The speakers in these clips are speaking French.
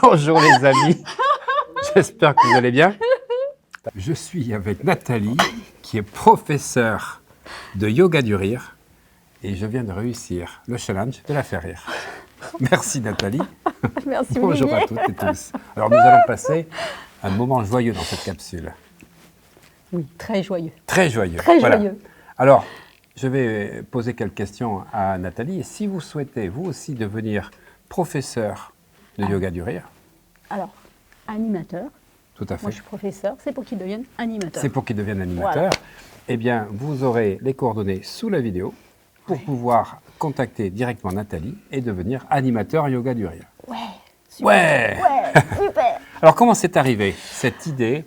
Bonjour les amis, j'espère que vous allez bien. Je suis avec Nathalie, qui est professeure de yoga du rire, et je viens de réussir le challenge de la faire rire. Merci Nathalie. Merci Bonjour Olivier. à toutes et tous. Alors nous allons passer un moment joyeux dans cette capsule. Oui, très joyeux. Très joyeux. Très Voilà. joyeux. Alors, je vais poser quelques questions à Nathalie, et si vous souhaitez vous aussi devenir professeur de yoga du rire, Alors, animateur. tout à fait. Moi, je suis professeur. C'est pour qu'ils deviennent animateurs. C'est pour qu'il devienne animateur. Voilà. Eh bien, vous aurez les coordonnées sous la vidéo pour pouvoir contacter directement Nathalie et devenir animateur yoga du rire. Ouais. Ouais. Ouais, super. Alors, comment c'est arrivé, cette idée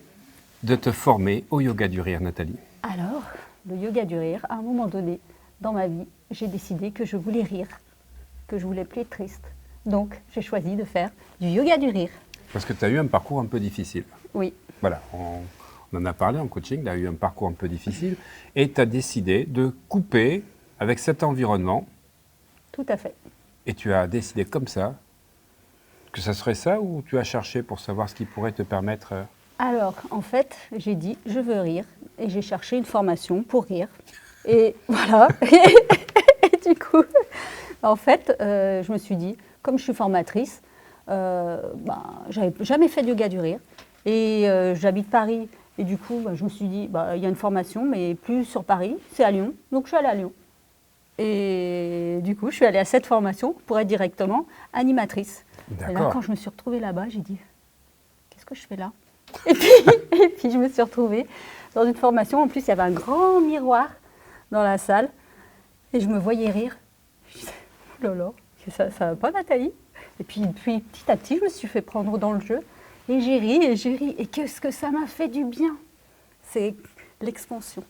de te former au yoga du rire, Nathalie? Alors, le yoga du rire, à un moment donné, dans ma vie, j'ai décidé que je voulais rire, que je voulais plus être triste. Donc, j'ai choisi de faire du yoga du rire. Parce que tu as eu un parcours un peu difficile. Oui, Voilà, on en a parlé en coaching, tu as eu un parcours un peu difficile et tu as décidé de couper avec cet environnement tout à fait. et tu as décidé comme ça que ça serait ça ou tu as cherché pour savoir ce qui pourrait te permettre... Alors, en fait, j'ai dit, je veux rire, et j'ai cherché une formation pour rire. Et voilà. Et du coup, en fait, je me suis dit, comme je suis formatrice, j'avais jamais fait de yoga du rire. Et j'habite Paris. Et du coup, je me suis dit, il y a une formation, mais plus sur Paris, c'est à Lyon. Donc, je suis allée à Lyon. Et du coup, je suis allée à cette formation pour être directement animatrice. Et là, D'accord. quand je me suis retrouvée là-bas, j'ai dit, qu'est-ce que je fais là? Et puis, je me suis retrouvée dans une formation. En plus, il y avait un grand miroir dans la salle. Et je me voyais rire. Je disais, oh là là, ça va pas, Nathalie? Et puis, petit à petit, je me suis fait prendre dans le jeu. Et j'ai ri, et j'ai ri. Et qu'est-ce que ça m'a fait du bien? C'est l'expansion.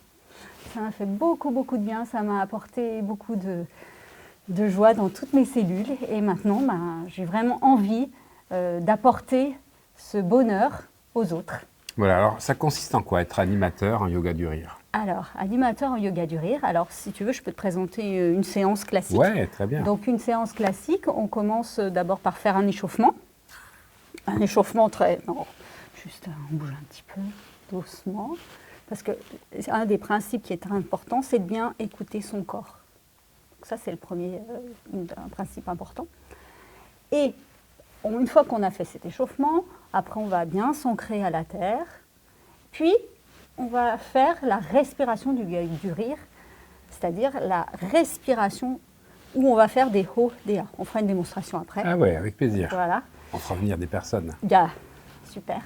Ça m'a fait beaucoup, beaucoup de bien. Ça m'a apporté beaucoup de joie dans toutes mes cellules. Et maintenant, j'ai vraiment envie d'apporter ce bonheur aux autres. Voilà, alors ça consiste en quoi, être animateur en yoga du rire? Alors, animateur en yoga du rire. Alors, si tu veux, je peux te présenter une séance classique. Ouais, très bien. Donc, une séance classique, on commence d'abord par faire un échauffement. Un échauffement très... Non, juste on bouge un petit peu, doucement. Parce que un des principes qui est très important, c'est de bien écouter son corps. Donc ça, c'est le premier un principe important. Et une fois qu'on a fait cet échauffement, après, on va bien s'ancrer à la terre. Puis, on va faire la respiration du rire, c'est-à-dire la respiration où on va faire des hauts, des ha. On fera une démonstration après. Ah ouais, avec plaisir. Voilà. On fera venir des personnes. Yeah. Super.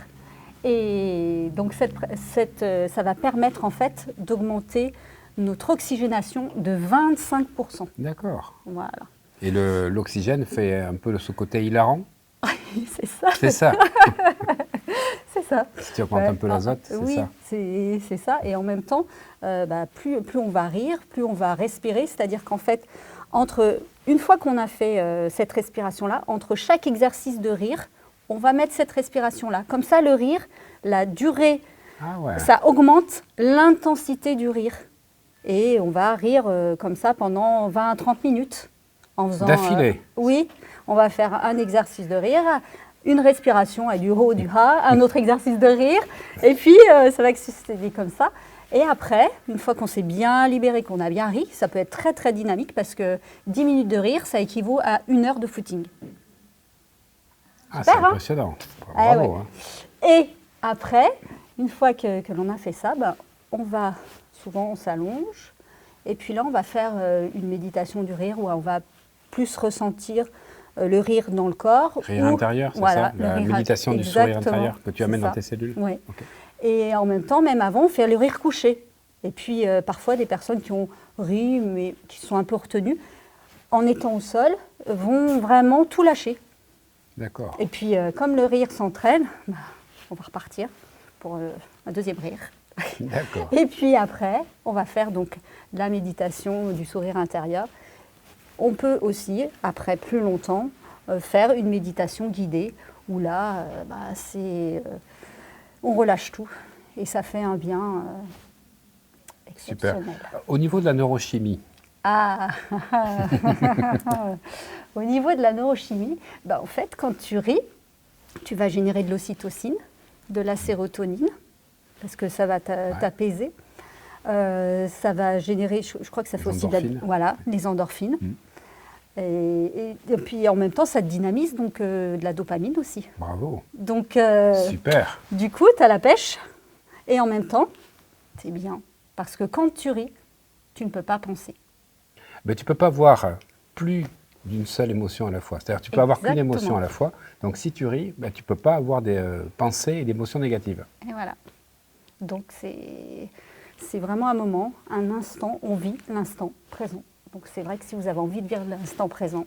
Et donc, ça va permettre en fait d'augmenter notre oxygénation de 25%. D'accord. Voilà. Et l'oxygène fait un peu ce côté hilarant? C'est ça. C'est ça. C'est ça. Si tu augmentes un peu l'azote, c'est oui, ça. c'est ça. Et en même temps, plus on va rire, plus on va respirer. C'est-à-dire qu'en fait, une fois qu'on a fait cette respiration-là, entre chaque exercice de rire, on va mettre cette respiration-là. Comme ça, le rire, la durée, Ah ouais. ça augmente l'intensité du rire. Et on va rire comme ça pendant 20 à 30 minutes. D'affilée? Oui, on va faire un exercice de rire, une respiration avec du ho, du ha, un autre exercice de rire, et puis ça va succéder comme ça. Et après, une fois qu'on s'est bien libéré, qu'on a bien ri, ça peut être très très dynamique parce que 10 minutes de rire, ça équivaut à 1 heure de footing. Ah, Super, c'est impressionnant. Ah Bravo. ouais. Hein. Et après, une fois que l'on a fait ça, souvent on s'allonge, et puis là on va faire une méditation du rire où on va plus ressentir le rire dans le corps. Rire intérieur, c'est voilà, ça? La méditation du sourire intérieur que tu amènes dans tes cellules? Oui. Okay. Et en même temps, même avant, faire le rire couché. Et puis parfois des personnes qui ont ri mais qui sont un peu retenues, en étant au sol, vont vraiment tout lâcher. D'accord. Et puis comme le rire s'entraîne, on va repartir pour un deuxième rire. D'accord. Et puis après, on va faire donc la méditation du sourire intérieur. On peut aussi, après plus longtemps, faire une méditation guidée où là, on relâche tout et ça fait un bien Super. exceptionnel. Au niveau de la neurochimie, Ah Au niveau de la neurochimie, en fait, quand tu ris, tu vas générer de l'ocytocine, de la sérotonine, parce que ça va t'apaiser. Ça va générer, je crois que ça fait aussi les endorphines. Et puis en même temps, ça te dynamise, donc de la dopamine aussi. Bravo. Donc, super. Du coup, tu as la pêche et en même temps, c'est bien. Parce que quand tu ris, tu ne peux pas penser. Mais tu ne peux pas voir plus d'une seule émotion à la fois. C'est-à-dire tu peux avoir qu'une émotion à la fois. Donc si tu ris, tu ne peux pas avoir des pensées et des émotions négatives. Et voilà. Donc c'est vraiment un moment, un instant, on vit l'instant présent. Donc c'est vrai que si vous avez envie de vivre l'instant présent,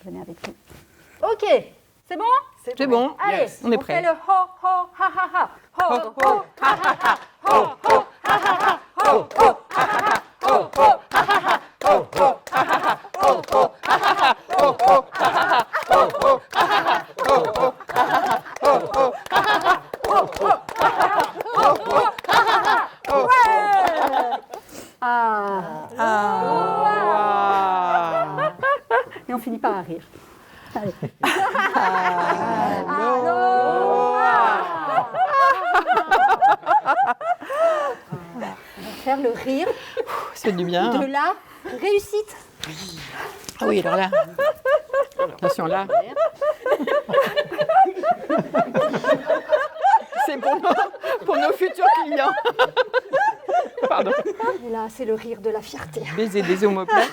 venez avec nous. Ok, c'est bon? C'est bon. Allez, Yes. On est prêt. fait le ho, ho, ha, ha, ha. Ho, ho, ha, ha, ha. Ho, ho, ha, ha, ha. Ho, ho, ha, ha, ha. Ho, ho, ha, ha, ha. Ho, ho, ha, ha, ha. Ho, ho, ha, ha, ha. Ho, ho, ha, ha, ha. Ho, ho, ha, ha, ha. Ho, ho, ha, ha, ha. Ho, ho, ha, ha, ha. Ho, ho, ha, ha, ha. Ho, ho, ha, ha, ha. Ouais. Et on finit par rire. Allez. On va faire le rire C'est du bien. de la réussite. Ah oui, alors là. Attention là. C'est pour nos futurs clients. Pardon. Et là, c'est le rire de la fierté. Baiser des omoplates.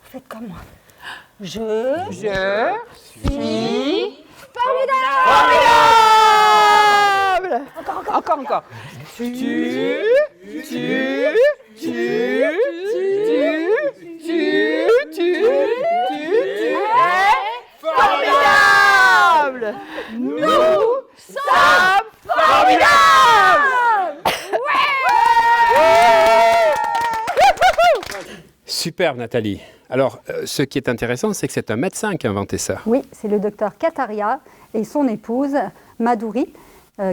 Faites comme moi. Je suis formidable. Encore. Tu es formidable. Nous sommes formidables. Superbe, Nathalie. Alors, ce qui est intéressant, c'est que c'est un médecin qui a inventé ça. Oui, c'est le docteur Kataria et son épouse Madhuri,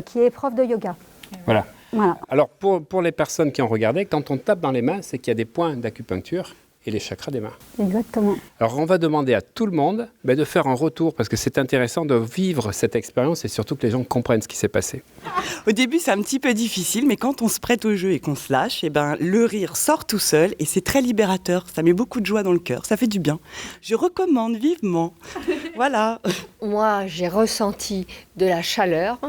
qui est prof de yoga. Voilà. Voilà. Alors, pour les personnes qui ont regardé, quand on tape dans les mains, c'est qu'il y a des points d'acupuncture et les chakras des mains. Exactement. Alors, on va demander à tout le monde de faire un retour, parce que c'est intéressant de vivre cette expérience et surtout que les gens comprennent ce qui s'est passé. Au début, c'est un petit peu difficile, mais quand on se prête au jeu et qu'on se lâche, le rire sort tout seul et c'est très libérateur. Ça met beaucoup de joie dans le cœur, ça fait du bien. Je recommande vivement. Voilà. Moi, j'ai ressenti de la chaleur,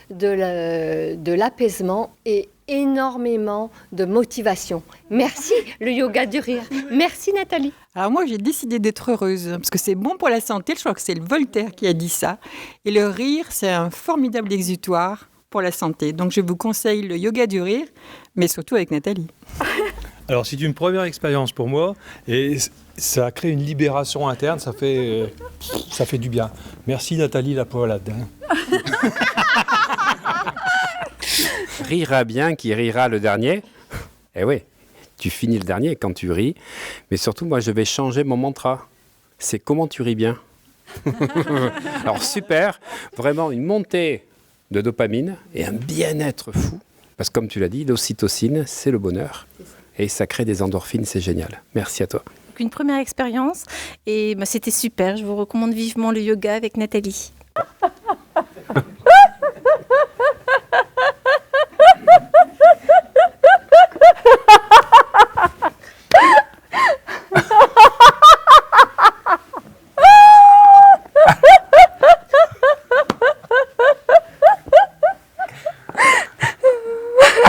de l'apaisement et énormément de motivation. Merci, le yoga du rire. Merci, Nathalie. Alors moi, j'ai décidé d'être heureuse, parce que c'est bon pour la santé. Je crois que c'est le Voltaire qui a dit ça. Et le rire, c'est un formidable exutoire pour la santé. Donc je vous conseille le yoga du rire, mais surtout avec Nathalie. Alors c'est une première expérience pour moi et ça crée une libération interne, ça fait du bien. Merci Nathalie la poilade. Rira bien qui rira le dernier. Eh oui, tu finis le dernier quand tu ris. Mais surtout, moi, je vais changer mon mantra. C'est comment tu ris bien. Alors super, vraiment une montée de dopamine et un bien-être fou. Parce que comme tu l'as dit, l'ocytocine, c'est le bonheur. Et ça crée des endorphines, c'est génial. Merci à toi. Une première expérience et c'était super. Je vous recommande vivement le yoga avec Nathalie.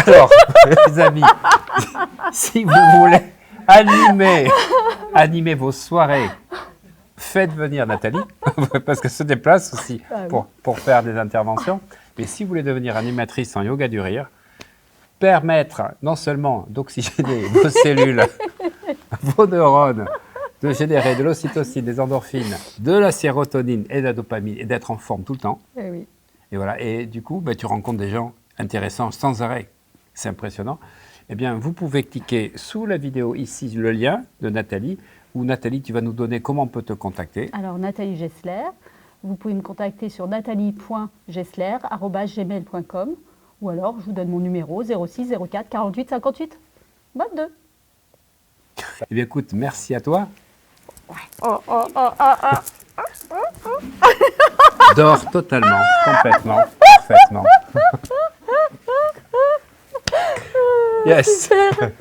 Alors, les amis, si vous voulez animer vos soirées, faites venir Nathalie, parce qu'elle se déplace aussi pour faire des interventions. Mais si vous voulez devenir animatrice en yoga du rire, permettre non seulement d'oxygéner vos cellules, vos neurones, de générer de l'ocytocine, des endorphines, de la sérotonine et de la dopamine et d'être en forme tout le temps. Eh oui. Et voilà. Et du coup, tu rencontres des gens intéressants sans arrêt. C'est impressionnant. Eh bien, vous pouvez cliquer sous la vidéo ici le lien de Nathalie, où Nathalie, tu vas nous donner comment on peut te contacter. Alors, Nathalie Gessler, vous pouvez me contacter sur nathalie.gessler@gmail.com ou alors je vous donne mon numéro 06 04 48 58 22. Eh bien, écoute, merci à toi. Dors totalement, complètement, parfaitement. Yes. Super.